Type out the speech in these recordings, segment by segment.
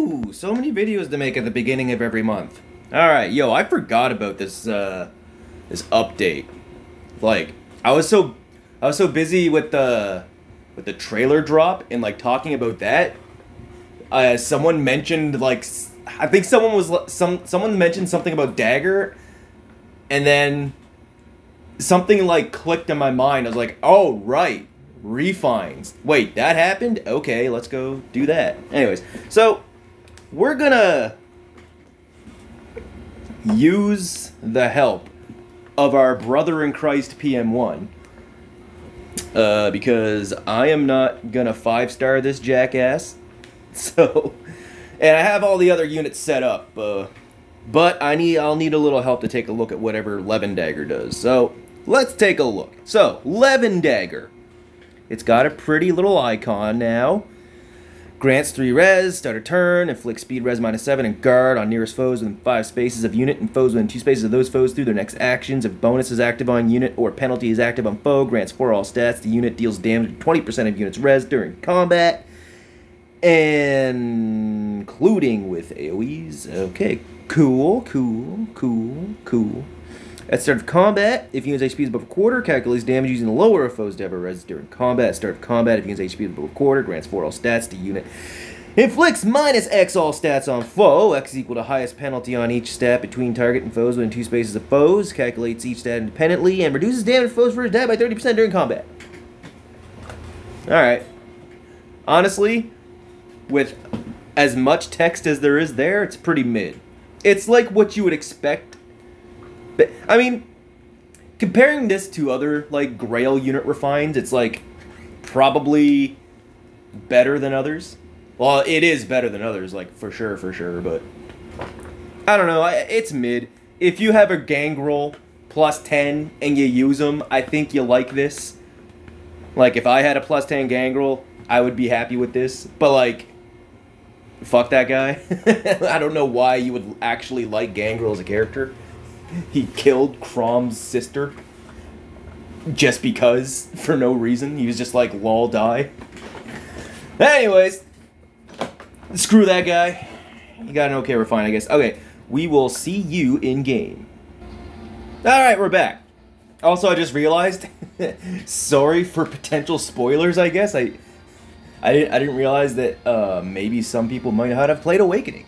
Ooh, so many videos to make at the beginning of every month. Alright, yo, I forgot about this, this update. Like, I was so busy with the trailer drop and, like, talking about that. Someone mentioned, like, I think someone mentioned something about DAGR, and then something, like, clicked in my mind. I was like, oh, right. Refines. Wait, that happened? Okay, let's go do that. Anyways, so we're gonna use the help of our brother in Christ PM1 because I am not gonna 5-star this jackass. So, and I have all the other units set up, but I'll need a little help to take a look at whatever Levin Dagger does. So let's take a look. So Levin Dagger. It's got a pretty little icon now. Grants 3 res, start a turn, inflicts speed res -7 and guard on nearest foes within 5 spaces of unit and foes within 2 spaces of those foes through their next actions. If bonus is active on unit or penalty is active on foe, grants 4 all stats. The unit deals damage to 20% of unit's res during combat, including with AoEs. Okay, cool. At start of combat, if unit's HP is above a quarter, calculates damage using the lower of foes to have a res during combat. At start of combat, if unit's HP is above a quarter, grants 4 all stats to unit. Inflicts -X all stats on foe. X is equal to highest penalty on each stat between target and foes within 2 spaces of foes. Calculates each stat independently and reduces damage to foes for his die by 30% during combat. Alright. Honestly, with as much text as there is there, it's pretty mid. It's like what you would expect. But, I mean, comparing this to other, like, Grail unit refines, it's, like, probably better than others. Well, it is better than others, like, for sure, but I don't know, it's mid. If you have a Gangrel +10 and you use them, I think you like this. Like, if I had a +10 Gangrel, I would be happy with this, but, like, fuck that guy. I don't know why you would actually like Gangrel as a character. He killed Crom's sister just because, for no reason. He was just like, lol, die. Anyways, screw that guy. You got an okay refine, I guess. Okay, we will see you in game. Alright, we're back. Also, I just realized, sorry for potential spoilers, I guess. I didn't realize that maybe some people might not have played Awakening.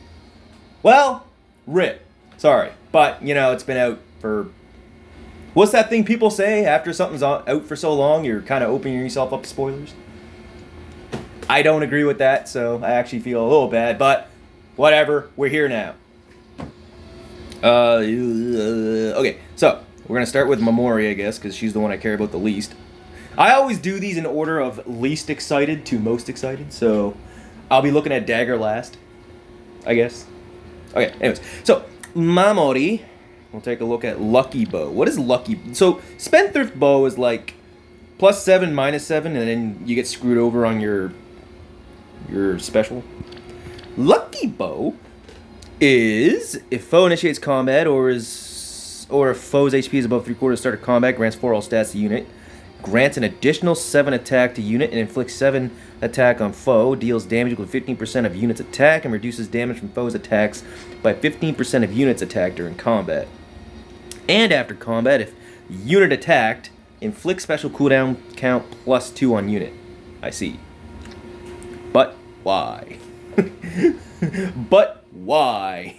Well, rip. Sorry. But, you know, it's been out for... What's that thing people say? After something's out for so long, you're kind of opening yourself up to spoilers? I don't agree with that, so I actually feel a little bad. But, whatever. We're here now. Okay, so, we're going to start with Mamori, I guess, because she's the one I care about the least. I always do these in order of least excited to most excited, so I'll be looking at Dagger last, I guess. Okay, anyways, so... Mamori. We'll take a look at Lucky Bow. What is Lucky? So Spendthrift Bow is like +7, -7, and then you get screwed over on your special. Lucky Bow is if foe initiates combat or if foe's HP is above 3/4 start of combat, grants 4 all stats to unit. Grants an additional 7 attack to unit and inflicts 7 attack on foe. Deals damage equal to 15% of unit's attack and reduces damage from foe's attacks by 15% of unit's attack during combat. And after combat, if unit attacked, inflict special cooldown count +2 on unit. I see. But why? But why?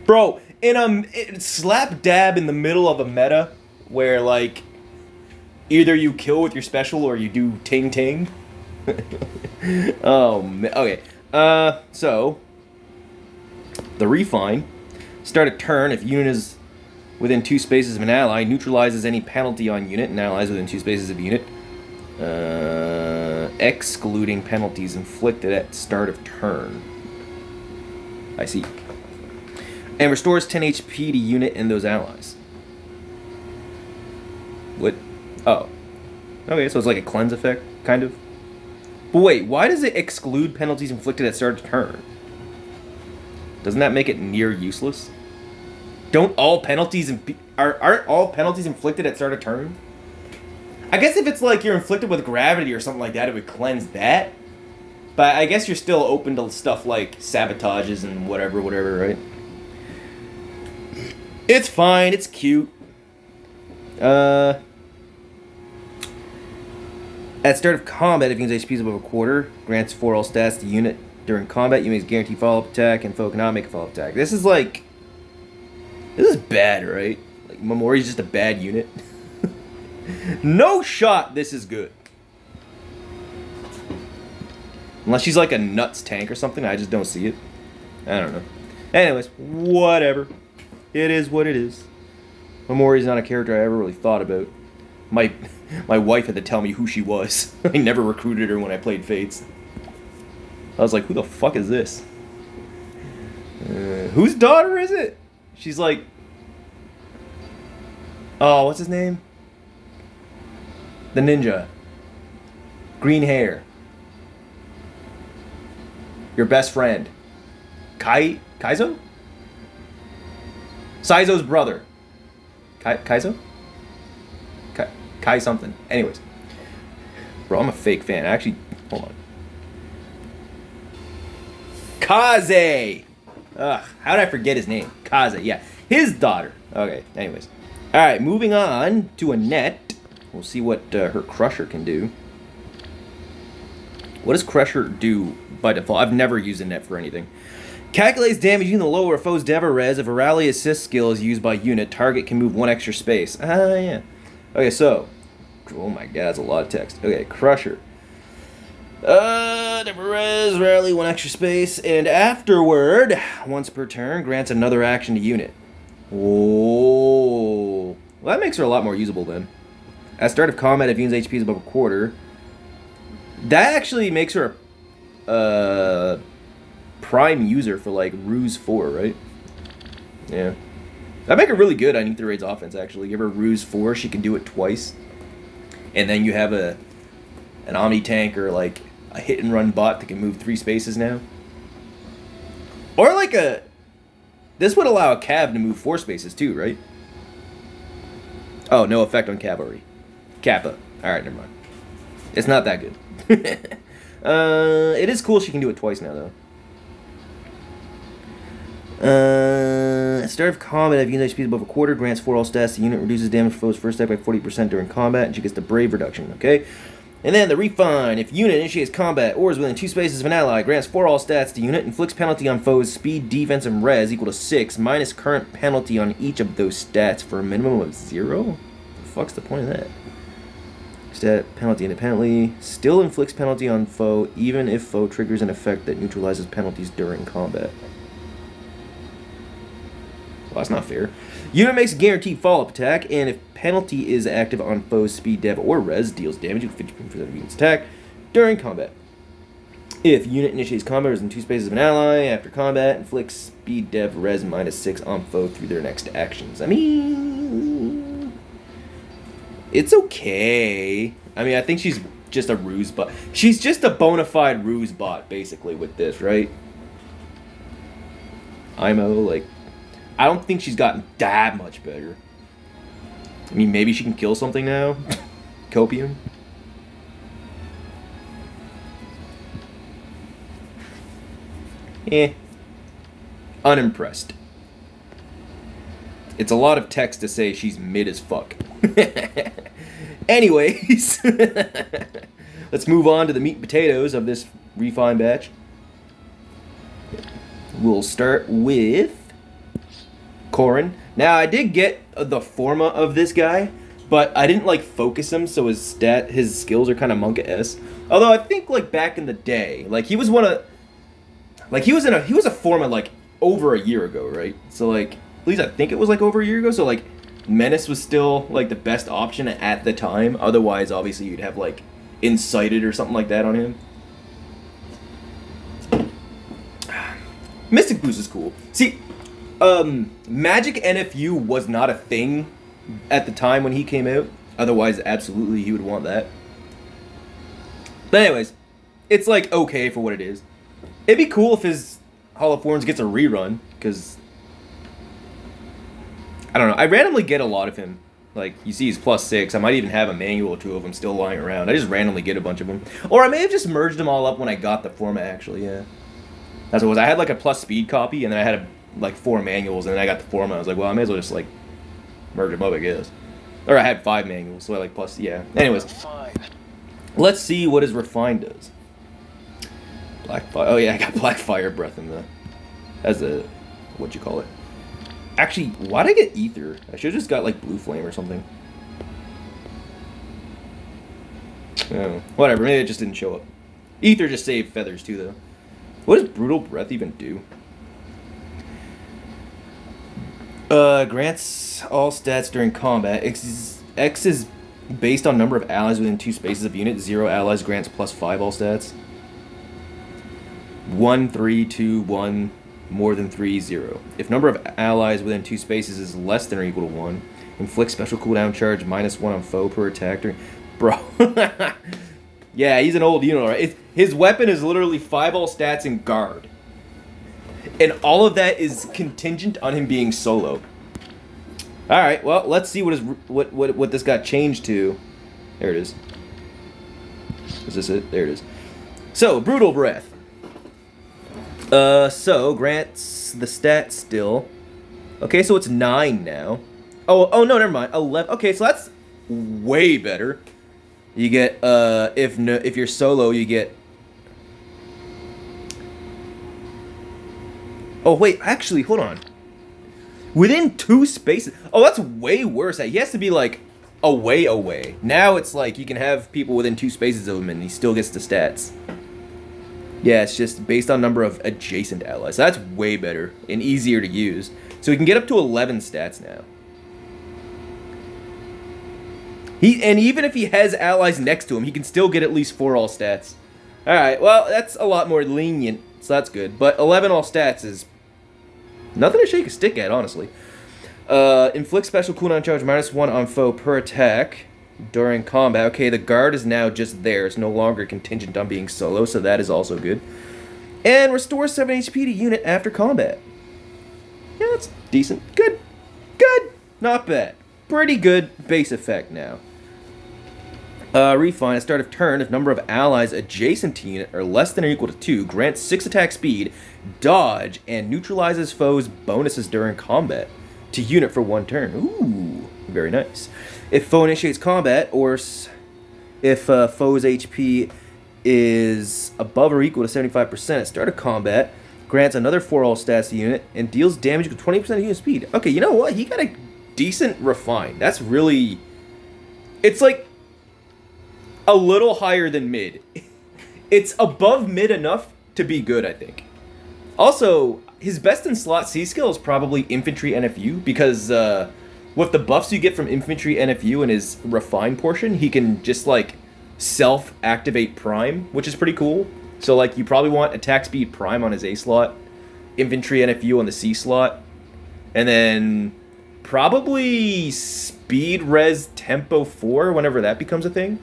Bro, in slap dab in the middle of a meta where, like, either you kill with your special or you do ting-ting. Oh, man. Okay. So, the refine. Start a turn if unit is within 2 spaces of an ally. Neutralizes any penalty on unit and allies within 2 spaces of unit. Excluding penalties inflicted at start of turn. I see. And restores 10 HP to unit and those allies. What? Oh. Okay, so it's like a cleanse effect, kind of. But wait, why does it exclude penalties inflicted at start of turn? Doesn't that make it near useless? Don't all penalties... Aren't all penalties inflicted at start of turn? I guess if it's like you're inflicted with gravity or something like that, it would cleanse that. But I guess you're still open to stuff like sabotages and whatever, right? It's fine. It's cute. At start of combat, if you use HP is above a quarter, grants 4 all stats to unit. During combat, you may guarantee follow-up attack, and foe cannot make a follow-up attack. This is like... This is bad, right? Like, Momori's just a bad unit. No shot this is good. Unless she's like a nuts tank or something, I just don't see it. I don't know. Anyways, whatever. It is what it is. Momori's not a character I ever really thought about. My wife had to tell me who she was. I never recruited her when I played Fates. I was like, who the fuck is this? Whose daughter is it? She's like... Oh, what's his name? The ninja. Green hair. Your best friend. Kaizo? Saizo's brother. Kaizo? Kai something. Anyways. Bro, I'm a fake fan. Actually, hold on. Kaze! Ugh, how did I forget his name? Kaze, yeah. His daughter. Okay, anyways. Alright, moving on to Annette. We'll see what her Crusher can do. What does Crusher do by default? I've never used Annette for anything. Calculates damage using the lower foe's DAGR res. If a rally assist skill is used by unit, target can move 1 extra space. Ah, yeah. Okay, so. Oh my god, that's a lot of text. Okay, Crusher. DAGR res, rally 1 extra space, and afterward, once per turn, grants another action to unit. Oh. Well, that makes her a lot more usable then. At start of combat, if unit's HP is above a quarter, that actually makes her a prime user for like Ruse 4, right? Yeah. That'd make her really good on Ether Raid's offense, actually. Give her Ruse 4, she can do it twice. And then you have an Omni tank or like a hit and run bot that can move 3 spaces now. Or like a... This would allow a Cav to move 4 spaces too, right? Oh, no effect on cavalry. Kappa. Alright, never mind. It's not that good. It is cool she can do it twice now, though. At start of combat, if unit HP is above a quarter, grants 4 all stats. The unit reduces damage for foe's first attack by 40% during combat, and she gets the Brave reduction, okay? And then the Refine. If unit initiates combat or is within 2 spaces of an ally, grants 4 all stats to unit, inflicts penalty on foes' speed, defense, and res equal to 6, minus current penalty on each of those stats for a minimum of 0? What the fuck's the point of that? Stat penalty independently. Still inflicts penalty on foe, even if foe triggers an effect that neutralizes penalties during combat. Well, that's not fair. Unit makes a guaranteed follow-up attack, and if penalty is active on foe's speed, dev, or res, deals damage with 50% of unit's attack during combat. If unit initiates combat or is in 2 spaces of an ally after combat, inflicts speed, dev, res minus 6 on foe through their next actions. I mean, it's okay. I mean, I think she's just a ruse bot. She's just a bona fide ruse bot, basically, with this, right? IMO, like... I don't think she's gotten that much better. I mean, maybe she can kill something now. Copium. Unimpressed. It's a lot of text to say she's mid as fuck. Anyways. Let's move on to the meat and potatoes of this Refine batch. We'll start with... Corrin. Now, I did get the forma of this guy, but I didn't, like, focus him, so his skills are kind of Monka-esque. Although, I think, like, back in the day, like, he was one of... Like, he was a forma, like, over a year ago, right? So, like, at least I think it was, like, over a year ago, so, like, Menace was still, like, the best option at the time. Otherwise, obviously, you'd have, like, Incited or something like that on him. Mystic Boost is cool. See... Magic NFU was not a thing at the time when he came out. Otherwise, absolutely, he would want that. But anyways, it's like okay for what it is. It'd be cool if his Hall of Thorns gets a rerun, because I don't know. I randomly get a lot of him. Like, you see he's +6. I might even have a manual or two of them still lying around. I just randomly get a bunch of them. Or I may have just merged them all up when I got the format, actually, yeah. That's what it was. I had, like, a plus speed copy, and then I had, like, 4 manuals, and then I got the format. I was like, well, I may as well just, like, merge them up, I guess. Or I had 5 manuals, so I, like, plus, yeah. Anyways. Let's see what his Refine does. Black Fire. Oh, yeah, I got Black Fire Breath in the... As a... What'd you call it? Actually, why'd I get Ether? I should've just got, like, Blue Flame or something. Oh, whatever, maybe it just didn't show up. Ether just saved feathers, too, though. What does Brutal Breath even do? Grants all stats during combat. X is based on number of allies within 2 spaces of unit. 0 allies grants +5 all stats. 1, 3, 2, 1, more than 3, 0. If number of allies within 2 spaces is less than or equal to 1, inflict special cooldown charge -1 on foe per attack during... Bro. Yeah, he's an old unit, right? His weapon is literally 5 all stats and guard. And all of that is contingent on him being solo. Alright, well, let's see what this got changed to. There it is. Is this it? There it is. So, Brutal Breath. So, grants the stat still. Okay, so it's 9 now. Oh, no, never mind. 11. Okay, so that's way better. You get, if you're solo, you get... Oh, wait, actually, hold on. Within 2 spaces... Oh, that's way worse. He has to be, like, away. Now it's like you can have people within 2 spaces of him and he still gets the stats. Yeah, it's just based on number of adjacent allies. So that's way better and easier to use. So we can get up to 11 stats now. And even if he has allies next to him, he can still get at least 4 all stats. Alright, well, that's a lot more lenient, so that's good. But 11 all stats is nothing to shake a stick at, honestly. Inflict special cooldown charge -1 on foe per attack during combat. Okay, the guard is now just there. It's no longer contingent on being solo, so that is also good. And restore 7 HP to unit after combat. Yeah, that's decent. Good. Good. Not bad. Pretty good base effect now. Refine, at start of turn, if number of allies adjacent to unit are less than or equal to 2, grants 6 attack speed, dodge, and neutralizes foes' bonuses during combat to unit for 1 turn. Ooh, very nice. If foe initiates combat, or if foe's HP is above or equal to 75% at start of combat, grants another 4 all stats to unit, and deals damage equal to 20% of unit speed. Okay, you know what? He got a decent Refine. That's really... It's like a little higher than mid. It's above mid enough to be good, I think. Also, his best in slot C skill is probably Infantry NFU, because with the buffs you get from Infantry NFU and his Refine portion, he can just, like, self-activate Prime, which is pretty cool. So, like, you probably want Attack Speed Prime on his A slot, Infantry NFU on the C slot, and then probably Speed Res Tempo 4 whenever that becomes a thing.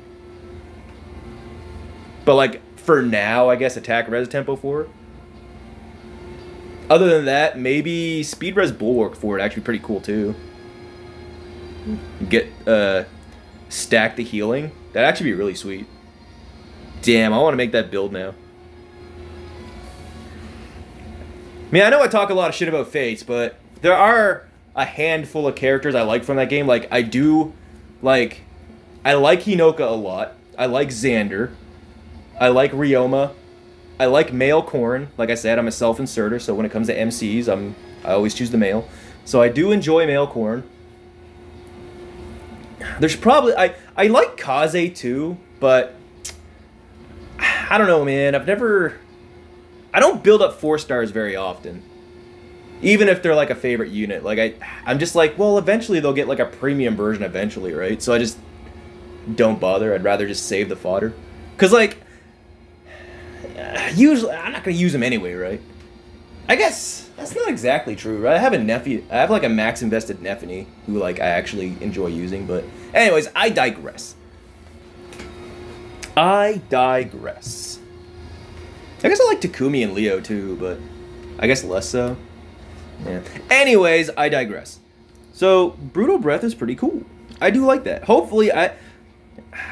But, like, for now, I guess Attack Res Tempo 4. Other than that, maybe Speed Res Bulwark 4 would actually be pretty cool, too. Get, stack the healing. That'd actually be really sweet. Damn, I want to make that build now. I mean, I know I talk a lot of shit about Fates, but there are a handful of characters I like from that game. Like, I like Hinoka a lot. I like Xander. I like Ryoma. I like male Korn. Like I said, I'm a self-inserter, so when it comes to MCs, I always choose the male. So I do enjoy male Korn. There's probably... I like Kaze too, but... I don't know, man. I don't build up 4 stars very often. Even if they're like a favorite unit. Like, I'm just like, well, eventually they'll get like a premium version eventually, right? So I just don't bother. I'd rather just save the fodder. Because, like... Usually, I'm not going to use them anyway, right? I guess that's not exactly true, right? I have like a max invested Nephany who like I actually enjoy using, but anyways, I digress. I guess I like Takumi and Leo too, but I guess less so. Yeah. Anyways, I digress. So, Brutal Breath is pretty cool. I do like that. Hopefully, I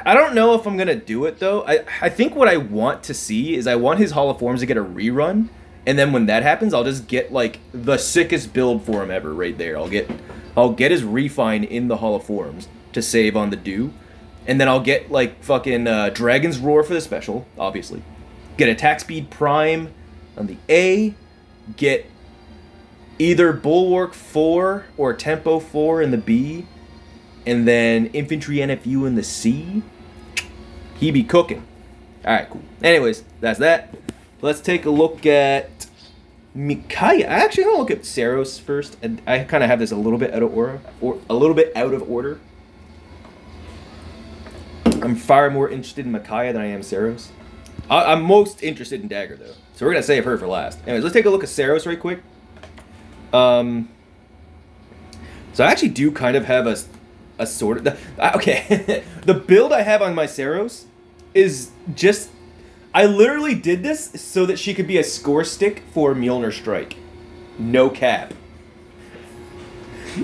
don't know if I'm gonna do it though. I think what I want to see is I want his Hall of Forms to get a rerun, and then when that happens, I'll just get like the sickest build for him ever right there. I'll get his refine in the Hall of Forms to save on the do, and then I'll get like fucking Dragon's Roar for the special, obviously. Get attack speed prime on the A, get either Bulwark 4 or Tempo 4 in the B, and then Infantry NFU in the C. He be cooking. Alright, cool. Anyways, that's that. Let's take a look at Micaiah. I actually want to look at Saros first, and I kind of have this a little bit out of order. I'm far more interested in Micaiah than I am Saros. I'm most interested in Dagger, though. So we're going to save her for last. Anyways, let's take a look at Saros right quick. So I actually do kind of have a sort of... Okay. The build I have on my Saros is just... I literally did this so that she could be a score stick for Mjolnir Strike. No cap.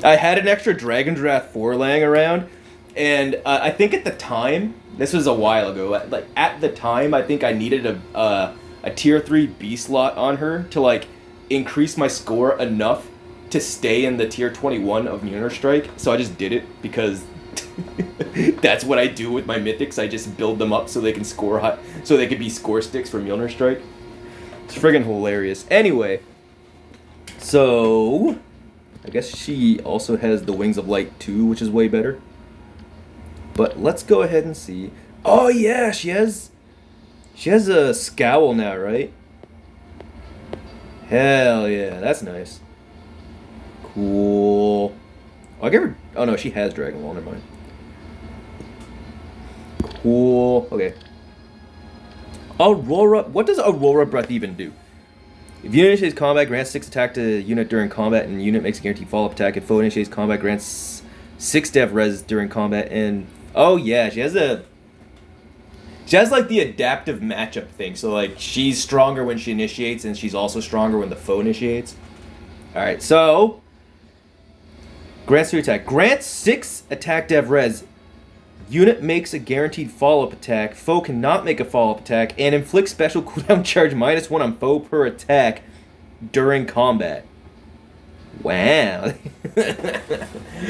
I had an extra Dragon's Wrath 4 laying around, and I think at the time, this was a while ago, like at the time, I think I needed a tier 3 B slot on her to like increase my score enough to stay in the tier 21 of Mjolnir Strike, so I just did it because that's what I do with my mythics. I just build them up so they can score high, so they can be score sticks for Mjolnir Strike. It's friggin' hilarious. Anyway, so I guess she also has the Wings of Light too, which is way better. But let's go ahead and see. Oh yeah, she has a scowl now, right? Hell yeah, that's nice. Cool. Oh, I gave her... Oh no, she has Dragon Wall, never mind. Cool. Okay. Aurora... What does Aurora Breath even do? If unit initiates combat, grants 6 attack to unit during combat, and unit makes a guaranteed follow-up attack. If foe initiates combat, grants 6 dev res during combat, and... Oh yeah, she has like the adaptive matchup thing. So like she's stronger when she initiates, and she's also stronger when the foe initiates. Alright, so grants 3 attack. Grants 6 attack dev res. Unit makes a guaranteed follow-up attack. Foe cannot make a follow-up attack, and inflicts special cooldown charge -1 on foe per attack during combat. Wow.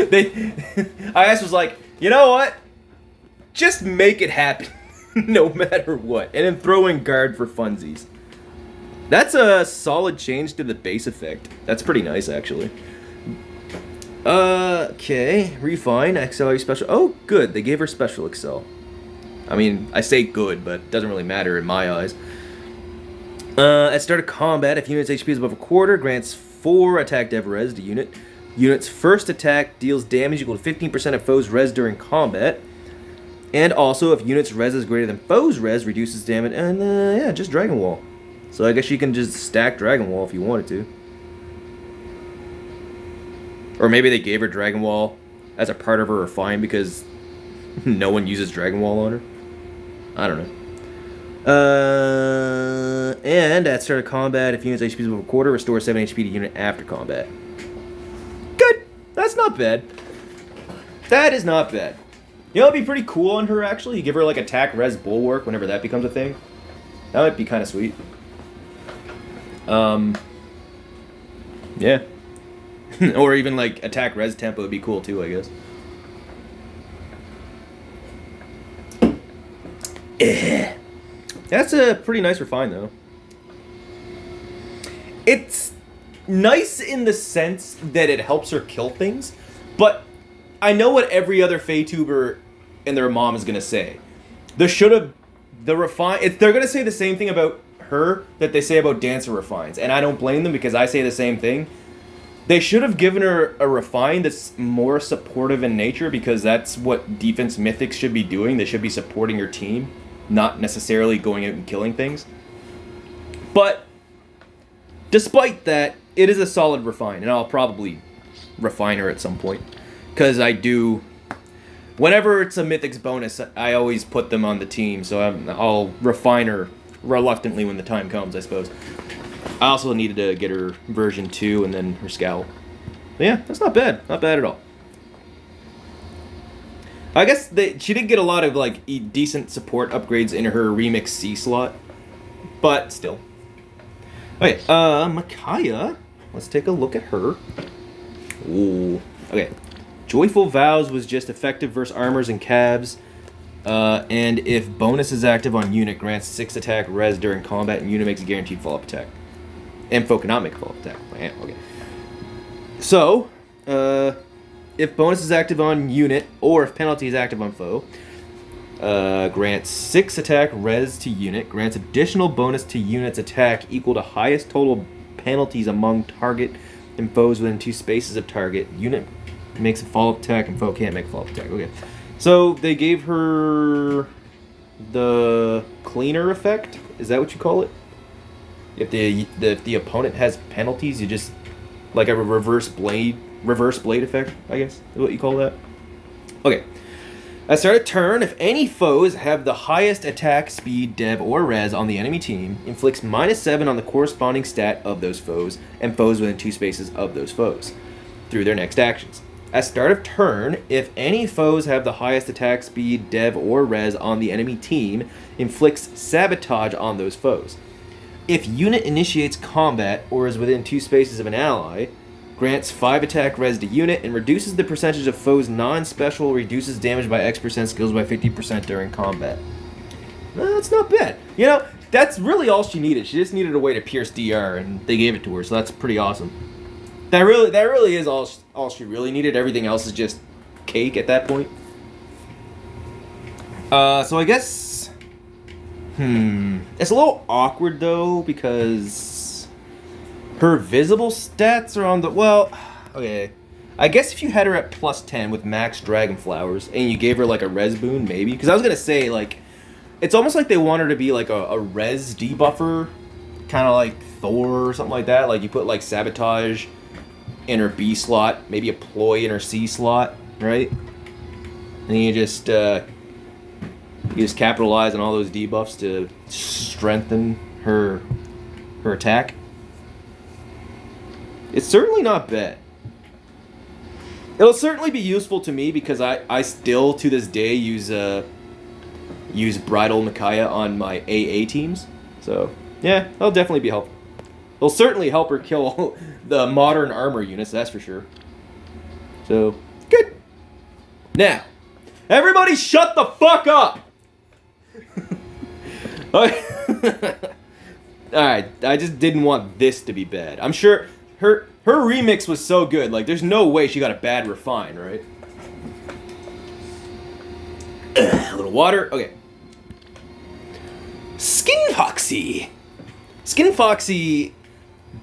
IS was like, you know what? Just make it happen, no matter what. And then throw in guard for funsies. That's a solid change to the base effect. That's pretty nice, actually. Okay. Refine, accelerate special. Oh, good. They gave her special excel. I mean, I say good, but it doesn't really matter in my eyes. At start of combat, if unit's HP is above a quarter, grants 4 attack dev res to unit. Unit's first attack deals damage equal to 15% of foe's res during combat. And also, if unit's res is greater than foe's res, reduces damage. And yeah, just Dragon Wall. So I guess you can just stack Dragon Wall if you wanted to. Or maybe they gave her Dragon Wall as a part of her refine because no one uses Dragon Wall on her. I don't know. And at start of combat, if unit's HP is above a quarter, restore 7 HP to unit after combat. Good. That's not bad. That is not bad. You know, it'd be pretty cool on her, actually. You give her, like, attack res bulwark whenever that becomes a thing. That might be kind of sweet. Yeah. Or even, like, attack res tempo would be cool, too, I guess. That's a pretty nice refine, though. It's nice in the sense that it helps her kill things, but I know what every other Feytuber and their mom is gonna say. They're gonna say the same thing about her that they say about Dancer refines, and I don't blame them because I say the same thing. They should have given her a refine that's more supportive in nature because that's what defense mythics should be doing. They should be supporting your team, not necessarily going out and killing things. But despite that, it is a solid refine, and I'll probably refine her at some point. Because I do... Whenever it's a Mythics bonus, I always put them on the team, so I'll refine her reluctantly when the time comes, I suppose. I also needed to get her version 2 and then her scowl. But yeah, that's not bad. Not bad at all. I guess she did get a lot of like decent support upgrades in her remix C slot, but still. Okay, Micaiah. Let's take a look at her. Ooh. Okay. Joyful Vows was just effective versus armors and cabs. And if bonus is active on unit, grants 6 attack res during combat, and unit makes a guaranteed follow-up attack. And foe cannot make a follow-up attack. Okay. So, if bonus is active on unit, or if penalty is active on foe, grants 6 attack res to unit, grants additional bonus to unit's attack equal to highest total penalties among target and foes within 2 spaces of target. Unit makes a follow-up attack, and foe can't make a follow-up attack. Okay. So they gave her the cleaner effect. Is that what you call it? If the opponent has penalties, you just like a reverse blade effect, I guess is what you call that. Okay. At start of turn, if any foes have the highest attack, speed, dev, or res on the enemy team, inflicts -7 on the corresponding stat of those foes and foes within 2 spaces of those foes through their next actions. At start of turn, if any foes have the highest attack, speed, dev, or res on the enemy team, inflicts sabotage on those foes. If unit initiates combat or is within 2 spaces of an ally, grants 5 attack res to unit and reduces the percentage of foes non-special, reduces damage by X%, skills by 50% during combat. That's not bad. You know, that's really all she needed. She just needed a way to pierce DR, and they gave it to her, so that's pretty awesome. That really is all she really needed. Everything else is just cake at that point. So I guess, it's a little awkward though because her visible stats are on the okay. I guess if you had her at +10 with max dragon flowers and you gave her like a res boon, maybe. Because I was gonna say like, it's almost like they want her to be like a res debuffer, kind of like Thor or something like that. Like you put like sabotage in her B slot, maybe a ploy in her C slot, right? And you just capitalize on all those debuffs to strengthen her attack. It's certainly not bad. It'll certainly be useful to me because I still to this day use Bridal Micaiah on my AA teams. So yeah, that'll definitely be helpful. It'll certainly help her kill the modern armor units, that's for sure. So, good. Now, everybody shut the fuck up! Alright, I just didn't want this to be bad. I'm sure her remix was so good, like, there's no way she got a bad refine, right? A little water, okay. Skin Foxy! Skin Foxy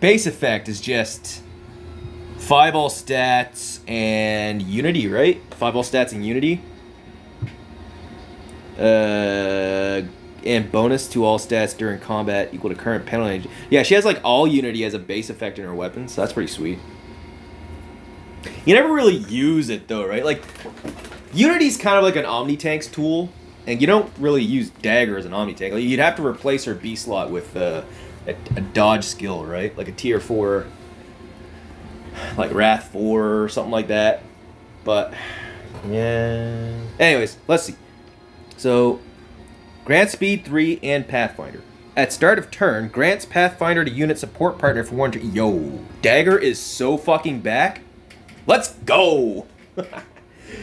base effect is just 5 all stats and unity, right? 5 all stats and unity. And bonus to all stats during combat equal to current penalty. Yeah, she has like all unity as a base effect in her weapons, so that's pretty sweet. You never really use it though, right? Like, unity's kind of like an omni-tank's tool, and you don't really use DAGR as an omni-tank. Like, you'd have to replace her B slot with a dodge skill, right? Like a tier 4, like Wrath 4 or something like that. But, yeah. Anyways, let's see. So, grant speed 3 and Pathfinder. At start of turn, grants Pathfinder to unit support partner for 1 turn. Yo, DAGR is so fucking back. Let's go!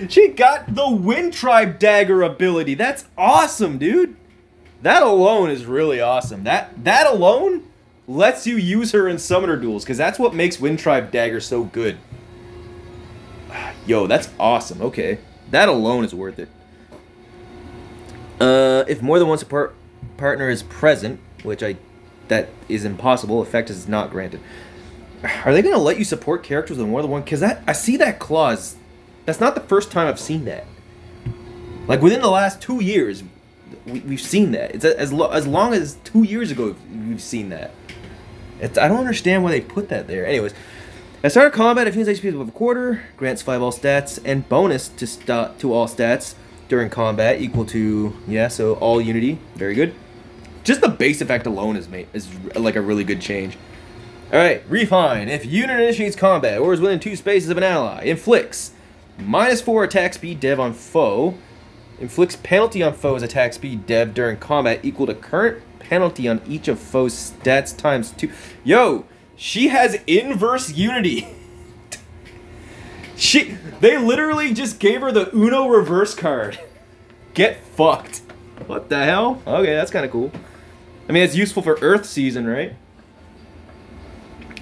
She got the Wind Tribe DAGR ability. That's awesome, dude. That alone is really awesome. That alone lets you use her in summoner duels, because that's what makes Wind Tribe DAGR so good. Yo, that's awesome. Okay. That alone is worth it. If more than one support partner is present, which that is impossible, effect is not granted. Are they going to let you support characters with more than one? Because I see that clause. That's not the first time I've seen that. Like, within the last 2 years, we've seen that. It's as long as 2 years ago we've seen that. I don't understand why they put that there. Anyways, at start of combat, if units HP is above a quarter, grants 5 all stats and bonus to all stats during combat equal to, yeah, so all unity. Very good. Just the base effect alone is like a really good change. Alright, refine. If unit initiates combat or is within 2 spaces of an ally, inflicts -4 attack speed dev on foe. Inflicts penalty on foe's attack speed dev during combat equal to current penalty on each of foe's stats times 2. Yo, she has inverse unity. They literally just gave her the Uno reverse card. Get fucked. What the hell? Okay, that's kind of cool. I mean, it's useful for Earth season, right?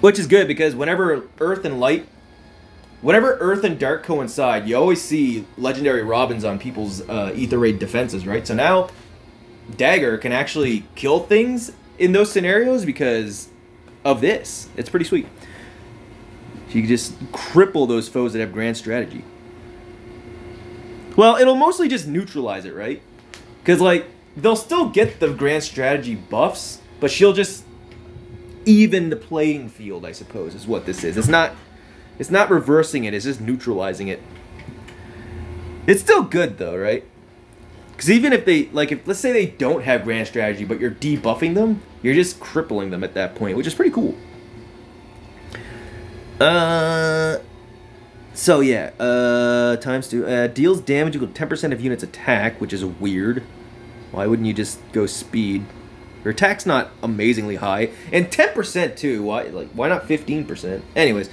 Which is good because whenever Earth and Dark coincide, you always see legendary Robins on people's Ether Raid defenses, right? So now DAGR can actually kill things in those scenarios because of this. It's pretty sweet. So you can just cripple those foes that have grand strategy. Well, it'll mostly just neutralize it, right? Because, like, they'll still get the grand strategy buffs, but she'll just even the playing field, I suppose, is what this is. It's not reversing it, it's just neutralizing it. It's still good, though, right? Because even if they, like, let's say they don't have grand strategy, but you're debuffing them, you're just crippling them at that point, which is pretty cool. So yeah, times 2, deals damage equal to 10% of units attack, which is weird. Why wouldn't you just go speed? Her attack's not amazingly high, and 10% too. Why not 15%? Anyways,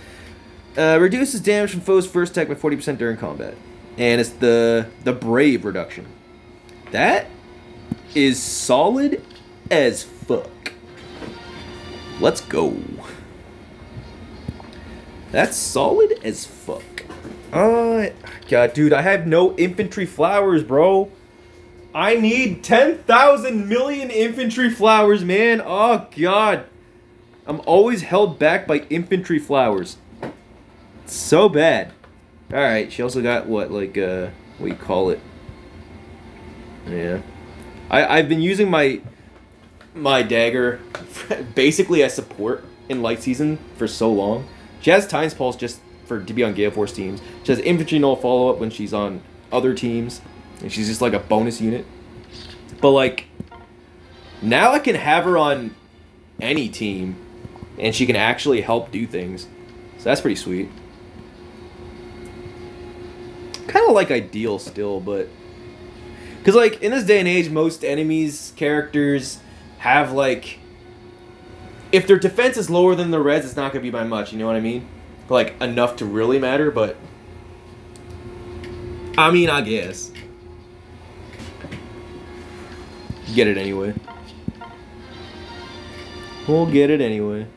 reduces damage from foes' first attack by 40% during combat, and it's the brave reduction. That is solid as fuck. Let's go. That's solid as fuck. God, dude, I have no infantry flowers, bro. I need 10,000 million infantry flowers, man. Oh, God. I'm always held back by infantry flowers. It's so bad. Alright, she also got, what do you call it? Yeah. I've been using my DAGR basically as support in Light Season for so long. She has Times Pulse just to be on Gale Force teams. She has Infantry Null follow-up when she's on other teams. And she's just like a bonus unit. But like, now I can have her on any team. And she can actually help do things. So that's pretty sweet. Kind of like Ideal still, but... Because like, in this day and age, most enemies, characters, have like... If their defense is lower than the res, it's not going to be by much, you know what I mean? Like, enough to really matter, but... I mean, I guess. Get it anyway. We'll get it anyway.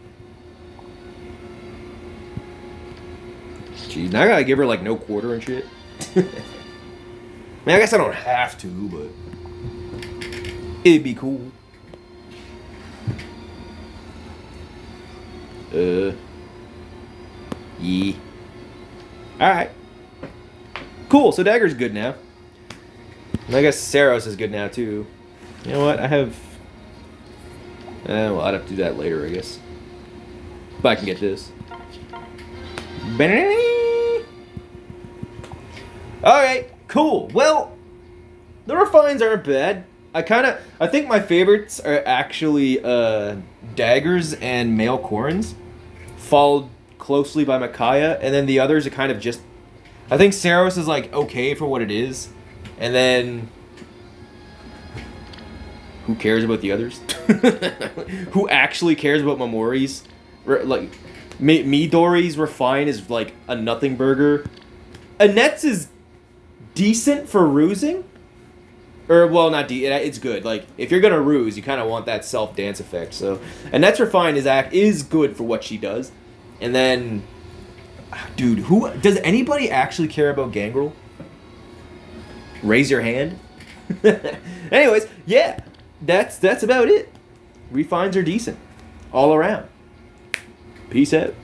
Jeez, now I gotta give her, like, no quarter and shit. I mean, I guess I don't have to, but... It'd be cool. Yeah. Alright. Cool, so DAGR's good now. And I guess Saros is good now, too. You know what, I have... well, I'd have to do that later, I guess. But I can get this. Alright, cool. Well, the refines aren't bad. I think my favorites are actually, Daggers and Male Corins. Followed closely by Micaiah, and then the others are kind of just... I think Saros is, like, okay for what it is. And then... Who cares about the others? Who actually cares about Mamori's? Like, Midori's Refine is, like, a nothing burger. Annette's is decent for rusing. Or, well, not it's good. Like, if you're gonna ruse, you kind of want that self-dance effect. So, Annette's Refine is good for what she does. And then, dude, does anybody actually care about Gangrel? Raise your hand. Anyways, yeah, that's about it. Refines are decent all around. Peace out.